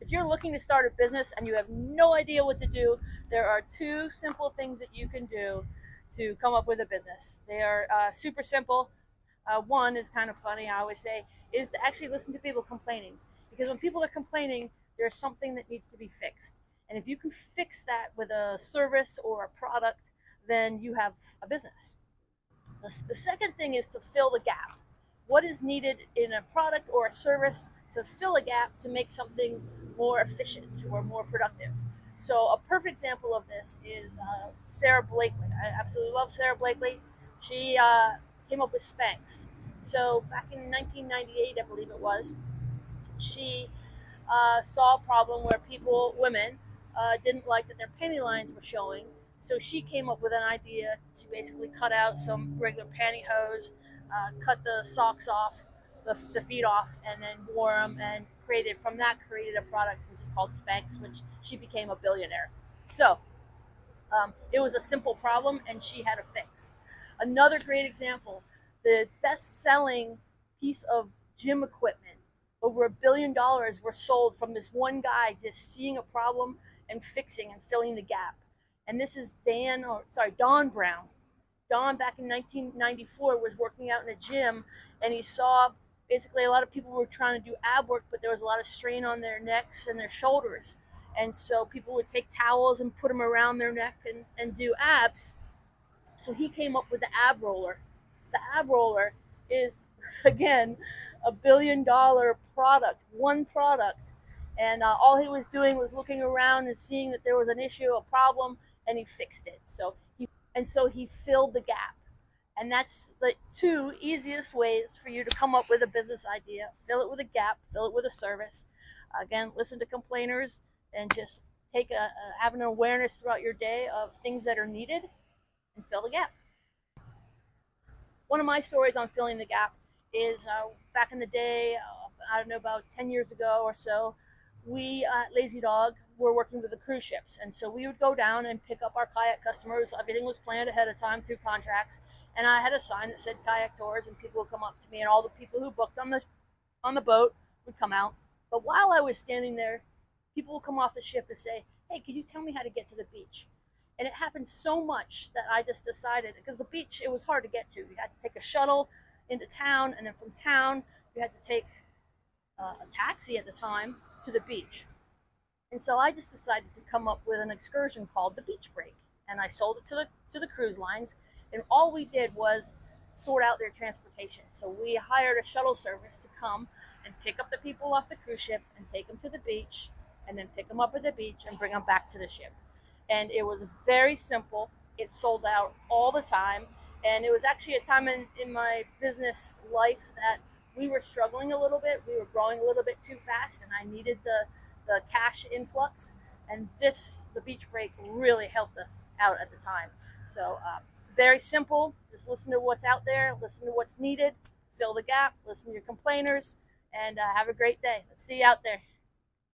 If you're looking to start a business and you have no idea what to do, there are two simple things that you can do to come up with a business. They are super simple. One is kind of funny, I always say, is to actually listen to people complaining. Because when people are complaining, there's something that needs to be fixed. And if you can fix that with a service or a product, then you have a business. The second thing is to fill the gap. What is needed in a product or a service to fill a gap to make something more efficient or more productive? So a perfect example of this is Sara Blakely. I absolutely love Sara Blakely. She came up with Spanx. So back in 1998, I believe it was, she saw a problem where women, didn't like that their panty lines were showing. So she came up with an idea to basically cut out some regular pantyhose, cut the socks off, the feet off, and then wore them and created a product which is called Spanx, which she became a billionaire. So it was a simple problem and she had a fix. Another great example, the best selling piece of gym equipment, over $1 billion were sold from this one guy just seeing a problem and fixing and filling the gap. And this is Don Brown. Don, back in 1994, was working out in a gym, and he saw basically a lot of people were trying to do ab work, but there was a lot of strain on their necks and their shoulders. And so people would take towels and put them around their neck and do abs. So he came up with the ab roller. The ab roller is, again, $1 billion product, one product. And all he was doing was looking around and seeing that there was an issue, a problem, and he fixed it. So he filled the gap. And that's the two easiest ways for you to come up with a business idea. Fill it with a gap, fill it with a service. Again, listen to complainers and just have an awareness throughout your day of things that are needed and fill the gap. One of my stories on filling the gap is back in the day, I don't know, about 10 years ago or so, we at Lazy Dog were working with the cruise ships. And so we would go down and pick up our kayak customers. Everything was planned ahead of time through contracts. And I had a sign that said kayak tours, and people would come up to me, and all the people who booked on the boat would come out. But while I was standing there, people would come off the ship and say, "Hey, could you tell me how to get to the beach?" And it happened so much that I just decided, because the beach, it was hard to get to. You had to take a shuttle into town, and then from town, you had to take a taxi at the time to the beach. And so I just decided to come up with an excursion called the Beach Break, and I sold it to the cruise lines. And all we did was sort out their transportation. So we hired a shuttle service to come and pick up the people off the cruise ship and take them to the beach, and then pick them up at the beach and bring them back to the ship. And it was very simple. It sold out all the time. And it was actually a time in my business life that we were struggling a little bit. We were growing a little bit too fast, and I needed the cash influx. And the Beach Break, really helped us out at the time. So it's very simple. Just listen to what's out there, listen to what's needed, fill the gap, listen to your complainers, and have a great day. Let's see you out there.